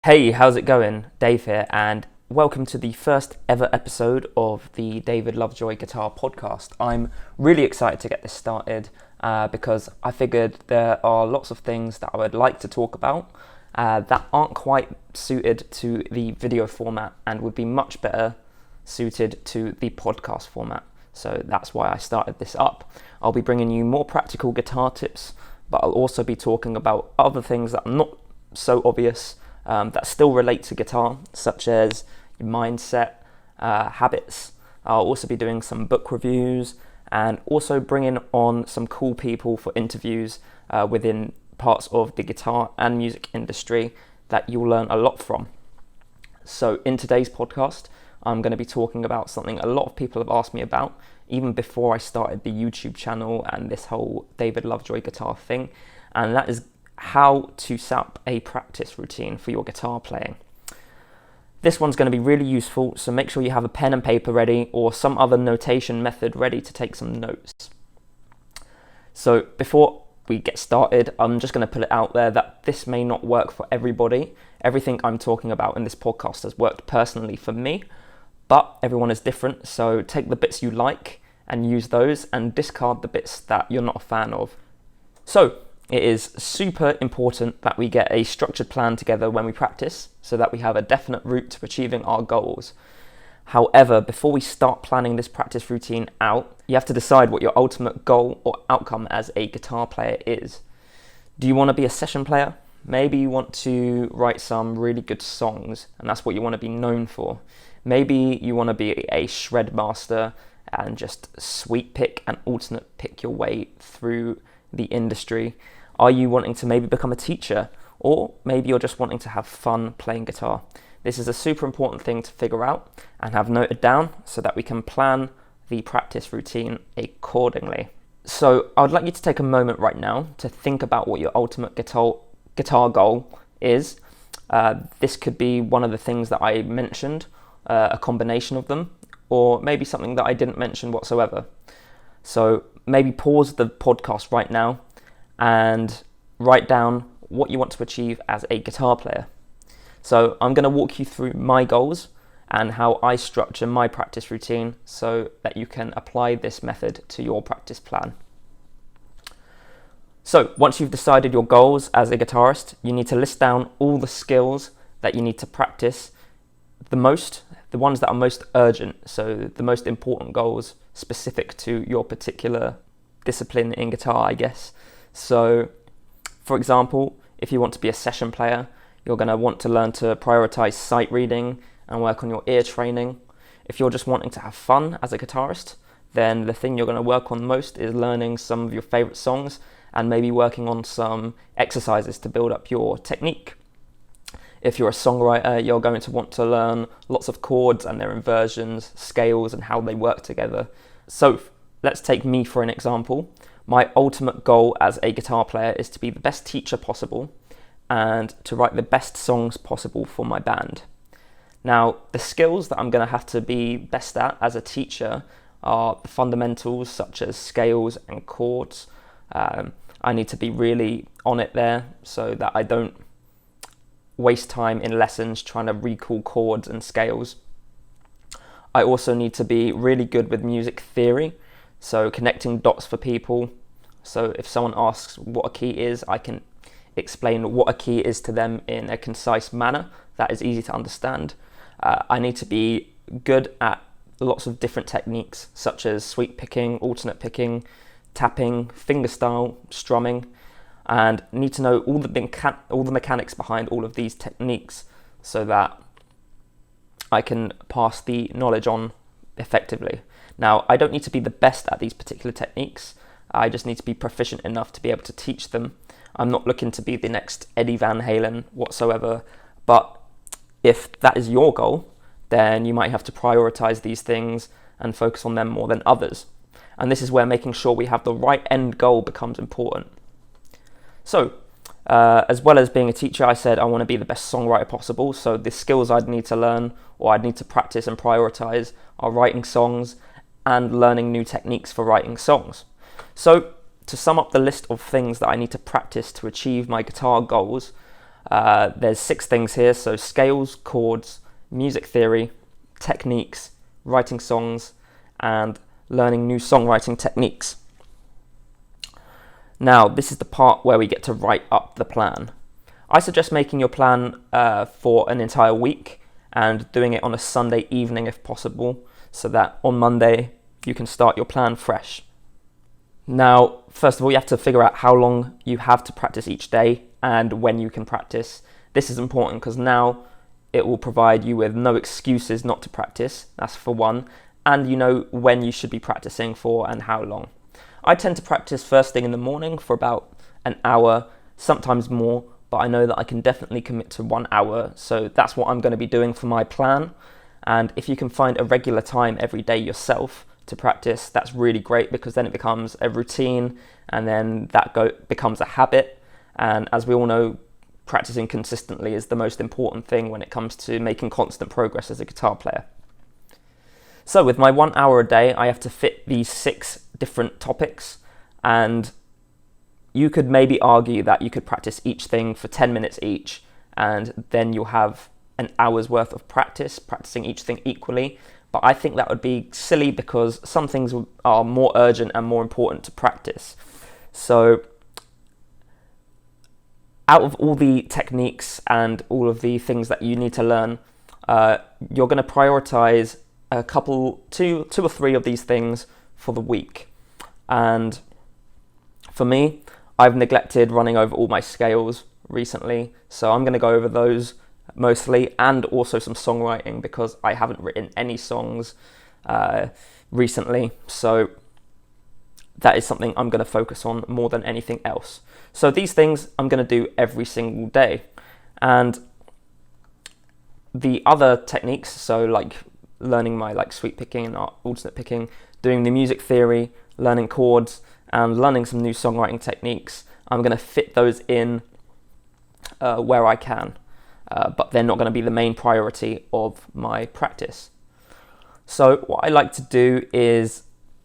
Hey, how's it going? Dave here, and welcome to the first ever episode of the David Lovejoy Guitar Podcast. I'm really excited to get this started because I figured there are lots of things that I would like to talk about that aren't quite suited to the video format and would be much better suited to the podcast format. So that's why I started this up. I'll be bringing you more practical guitar tips, but I'll also be talking about other things that are not so obvious that still relate to guitar, such as your mindset, habits. I'll also be doing some book reviews and also bringing on some cool people for interviews within parts of the guitar and music industry that you'll learn a lot from. So in today's podcast, I'm going to be talking about something a lot of people have asked me about, even before I started the YouTube channel and this whole David Lovejoy Guitar thing, and that is how to set up a practice routine for your guitar playing. This one's going to be really useful, so make sure you have a pen and paper ready or some other notation method ready to take some notes. So before we get started, I'm just going to put it out there that this may not work for everybody. Everything I'm talking about in this podcast has worked personally for me, but everyone is different, so take the bits you like and use those and discard the bits that you're not a fan of. So it is super important that we get a structured plan together when we practice so that we have a definite route to achieving our goals. However, before we start planning this practice routine out, you have to decide what your ultimate goal or outcome as a guitar player is. Do you want to be a session player? Maybe you want to write some really good songs and that's what you want to be known for. Maybe you want to be a shred master and just sweep pick and alternate pick your way through the industry. Are you wanting to maybe become a teacher? Or maybe you're just wanting to have fun playing guitar. This is a super important thing to figure out and have noted down so that we can plan the practice routine accordingly. So I would like you to take a moment right now to think about what your ultimate guitar goal is. This could be one of the things that I mentioned, a combination of them, or maybe something that I didn't mention whatsoever. So maybe pause the podcast right now and write down what you want to achieve as a guitar player. So I'm going to walk you through my goals and how I structure my practice routine so that you can apply this method to your practice plan. So once you've decided your goals as a guitarist, you need to list down all the skills that you need to practice the ones that are most urgent, so the most important goals specific to your particular discipline in guitar, I guess. So, for example, if you want to be a session player, you're going to want to learn to prioritize sight reading and work on your ear training. If you're just wanting to have fun as a guitarist, then the thing you're going to work on most is learning some of your favorite songs and maybe working on some exercises to build up your technique. If you're a songwriter, you're going to want to learn lots of chords and their inversions, scales, and how they work together. So let's take me for an example. My ultimate goal as a guitar player is to be the best teacher possible and to write the best songs possible for my band. Now, the skills that I'm going to have to be best at as a teacher are the fundamentals such as scales and chords. I need to be really on it there so that I don't waste time in lessons trying to recall chords and scales. I also need to be really good with music theory, so connecting dots for people. So if someone asks what a key is, I can explain what a key is to them in a concise manner that is easy to understand. I need to be good at lots of different techniques such as sweep picking, alternate picking, tapping, fingerstyle, strumming, and need to know all the mechanics behind all of these techniques so that I can pass the knowledge on effectively. Now, I don't need to be the best at these particular techniques. I just need to be proficient enough to be able to teach them. I'm not looking to be the next Eddie Van Halen whatsoever, but if that is your goal, then you might have to prioritize these things and focus on them more than others. And this is where making sure we have the right end goal becomes important. So, as well as being a teacher, I said I want to be the best songwriter possible. So the skills I'd need to learn or I'd need to practice and prioritize are writing songs and learning new techniques for writing songs. So to sum up the list of things that I need to practice to achieve my guitar goals, There's 6 things here, so scales, chords, music theory, techniques, writing songs, and learning new songwriting techniques. Now, this is the part where we get to write up the plan. I suggest making your plan for an entire week and doing it on a Sunday evening if possible, so that on Monday you can start your plan fresh. Now, first of all, you have to figure out how long you have to practice each day and when you can practice. This is important because now it will provide you with no excuses not to practice, that's for one, and you know when you should be practicing for and how long. I tend to practice first thing in the morning for about an hour, sometimes more, but I know that I can definitely commit to 1 hour, so that's what I'm going to be doing for my plan. And if you can find a regular time every day yourself to practice, that's really great, because then it becomes a routine and then that becomes a habit. And as we all know, practicing consistently is the most important thing when it comes to making constant progress as a guitar player. So with my 1 hour a day, I have to fit these 6 different topics, and you could maybe argue that you could practice each thing for 10 minutes each, and then you'll have an hour's worth of practicing each thing equally. But I think that would be silly, because some things are more urgent and more important to practice. So out of all the techniques and all of the things that you need to learn, you're going to prioritize two or three of these things for the week. And for me, I've neglected running over all my scales recently, so I'm going to go over those mostly, and also some songwriting, because I haven't written any songs recently, so that is something I'm going to focus on more than anything else. So these things I'm going to do every single day. And the other techniques, so like learning my sweep picking and alternate picking, doing the music theory, learning chords, and learning some new songwriting techniques, I'm going to fit those in where I can, but they're not going to be the main priority of my practice. So what I like to do is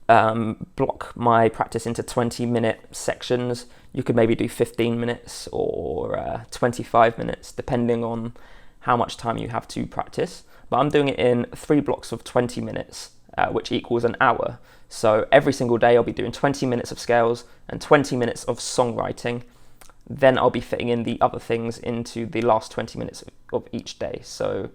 block my practice into 20-minute sections. You could maybe do 15 minutes or 25 minutes, depending on how much time you have to practice. But I'm doing it in 3 blocks of 20 minutes, which equals an hour. So every single day I'll be doing 20 minutes of scales and 20 minutes of songwriting. Then I'll be fitting in the other things into the last 20 minutes of each day. So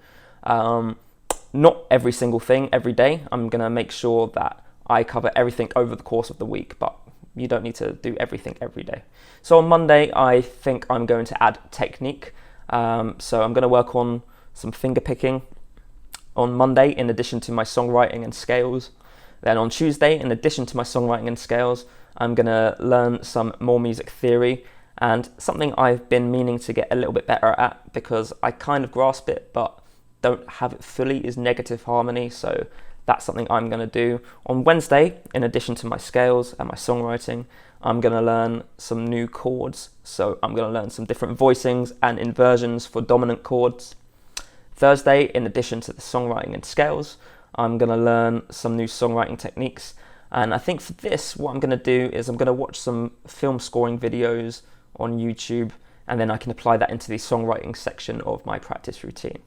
not every single thing every day. I'm going to make sure that I cover everything over the course of the week, but you don't need to do everything every day. So on Monday, I think I'm going to add technique. So I'm going to work on some finger picking on Monday, in addition to my songwriting and scales. Then on Tuesday, in addition to my songwriting and scales, I'm going to learn some more music theory, and something I've been meaning to get a little bit better at, because I kind of grasp it but don't have it fully, is negative harmony. So that's something I'm going to do. On Wednesday, in addition to my scales and my songwriting, I'm going to learn some new chords. So I'm going to learn some different voicings and inversions for dominant chords. Thursday, in addition to the songwriting and scales, I'm going to learn some new songwriting techniques. And I think for this, what I'm going to do is I'm going to watch some film scoring videos on YouTube, and then I can apply that into the songwriting section of my practice routine.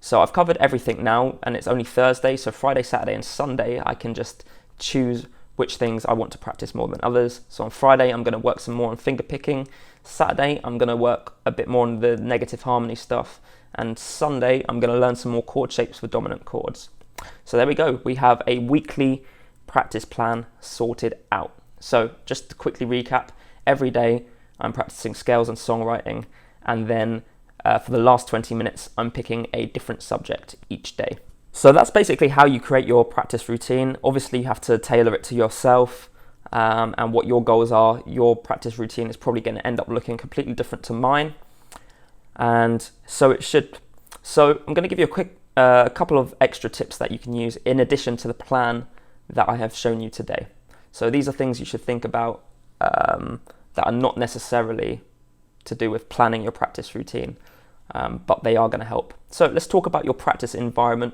So I've covered everything now, and it's only Thursday, so Friday, Saturday and Sunday I can just choose which things I want to practice more than others. So on Friday I'm going to work some more on finger picking, Saturday I'm going to work a bit more on the negative harmony stuff, and Sunday I'm going to learn some more chord shapes for dominant chords. So there we go, we have a weekly practice plan sorted out. So just to quickly recap, every day I'm practicing scales and songwriting, and then for the last 20 minutes, I'm picking a different subject each day. So that's basically how you create your practice routine. Obviously, you have to tailor it to yourself and what your goals are. Your practice routine is probably going to end up looking completely different to mine, and so it should. So I'm going to give you a couple of extra tips that you can use in addition to the plan that I have shown you today. So these are things you should think about that are not necessarily to do with planning your practice routine, but they are going to help. So let's talk about your practice environment.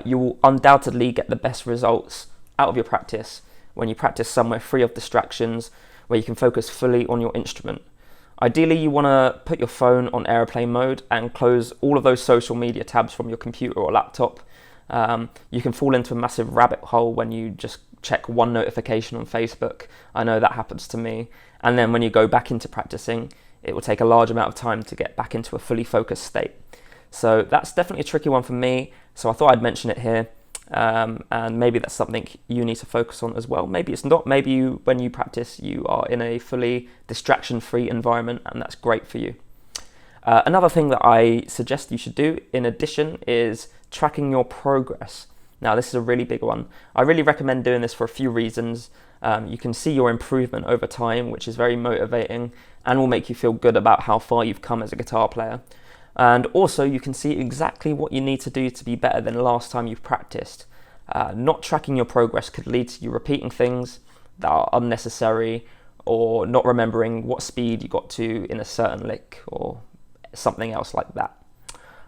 You will undoubtedly get the best results out of your practice when you practice somewhere free of distractions, where you can focus fully on your instrument. Ideally, you want to put your phone on airplane mode and close all of those social media tabs from your computer or laptop. You can fall into a massive rabbit hole when you just check one notification on Facebook. I know that happens to me. And then when you go back into practicing, it will take a large amount of time to get back into a fully focused state. So that's definitely a tricky one for me. So I thought I'd mention it here. And maybe that's something you need to focus on as well. Maybe it's not. Maybe when you practice, you are in a fully distraction-free environment, and that's great for you. Another thing that I suggest you should do in addition is tracking your progress. Now, this is a really big one. I really recommend doing this for a few reasons. You can see your improvement over time, which is very motivating and will make you feel good about how far you've come as a guitar player. And also, you can see exactly what you need to do to be better than last time you've practiced. Not tracking your progress could lead to you repeating things that are unnecessary, or not remembering what speed you got to in a certain lick, or something else like that.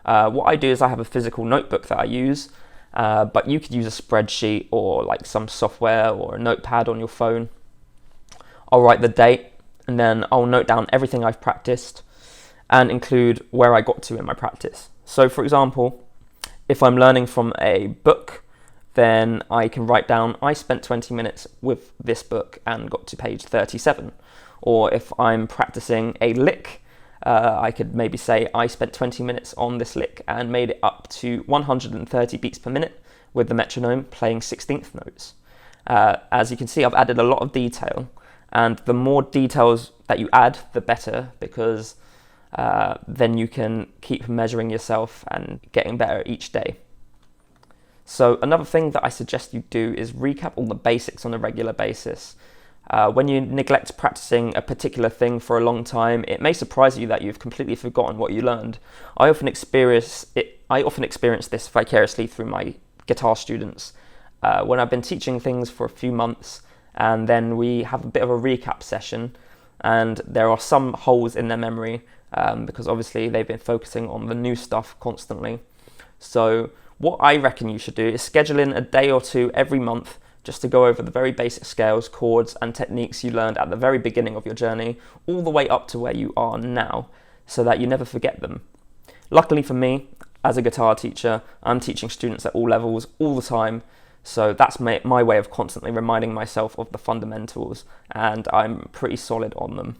What I do is I have a physical notebook that I use, but you could use a spreadsheet or like some software or a notepad on your phone. I'll write the date, and then I'll note down everything I've practiced and include where I got to in my practice. So for example, if I'm learning from a book, then I can write down I spent 20 minutes with this book and got to page 37. Or if I'm practicing a lick, I could maybe say I spent 20 minutes on this lick and made it up to 130 beats per minute with the metronome playing 16th notes. As you can see, I've added a lot of detail, and the more details that you add, the better, because then you can keep measuring yourself and getting better each day. So another thing that I suggest you do is recap all the basics on a regular basis. When you neglect practicing a particular thing for a long time, it may surprise you that you've completely forgotten what you learned. I often experience this vicariously through my guitar students. When I've been teaching things for a few months, and then we have a bit of a recap session, and there are some holes in their memory, because obviously they've been focusing on the new stuff constantly. So what I reckon you should do is schedule in a day or two every month just to go over the very basic scales, chords and techniques you learned at the very beginning of your journey, all the way up to where you are now, so that you never forget them. Luckily for me, as a guitar teacher, I'm teaching students at all levels all the time, so that's my way of constantly reminding myself of the fundamentals, and I'm pretty solid on them.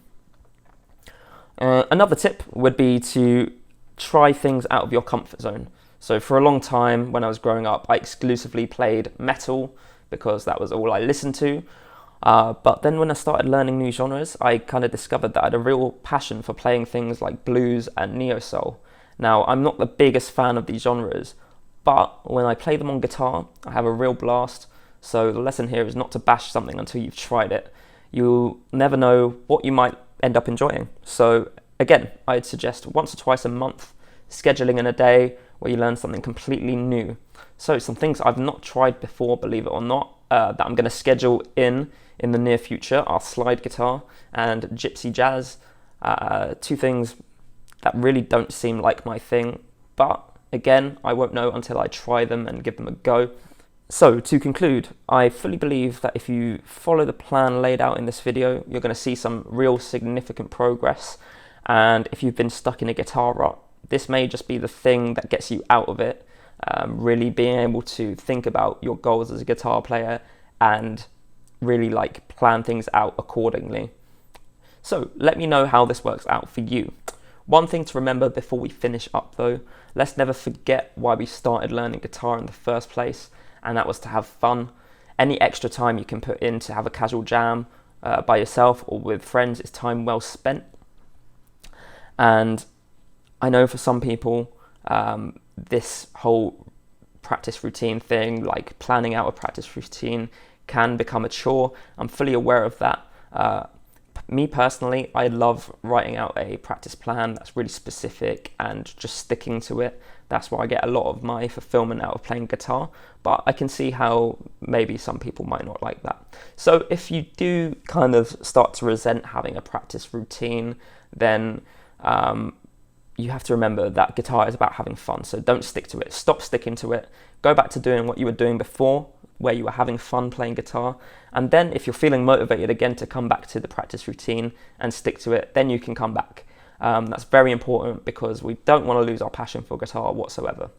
Another tip would be to try things out of your comfort zone. So for a long time, when I was growing up, I exclusively played metal because that was all I listened to. But then when I started learning new genres, I kind of discovered that I had a real passion for playing things like blues and neo-soul. Now, I'm not the biggest fan of these genres, but when I play them on guitar, I have a real blast. So the lesson here is not to bash something until you've tried it. You'll never know what you might end up enjoying. So again, I'd suggest once or twice a month, scheduling in a day where you learn something completely new. So some things I've not tried before, believe it or not, that I'm going to schedule in the near future are slide guitar and gypsy jazz. Two things that really don't seem like my thing, but again, I won't know until I try them and give them a go. So to conclude, I fully believe that if you follow the plan laid out in this video, you're going to see some real significant progress. And if you've been stuck in a guitar rut, this may just be the thing that gets you out of it. Really being able to think about your goals as a guitar player and really plan things out accordingly. So let me know how this works out for you. One thing to remember before we finish up though, let's never forget why we started learning guitar in the first place, and that was to have fun. Any extra time you can put in to have a casual jam by yourself or with friends is time well spent. And I know for some people, this whole practice routine thing, like planning out a practice routine, can become a chore. I'm fully aware of that. Me personally, I love writing out a practice plan that's really specific and just sticking to it. That's where I get a lot of my fulfillment out of playing guitar, but I can see how maybe some people might not like that. So if you do kind of start to resent having a practice routine, then you have to remember that guitar is about having fun, so don't stick to it. Stop sticking to it. Go back to doing what you were doing before where you are having fun playing guitar. And then if you're feeling motivated again to come back to the practice routine and stick to it, then you can come back. That's very important because we don't want to lose our passion for guitar whatsoever.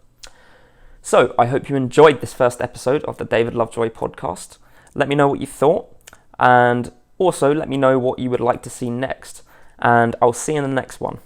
So I hope you enjoyed this first episode of the David Lovejoy Podcast. Let me know what you thought, and also let me know what you would like to see next. And I'll see you in the next one.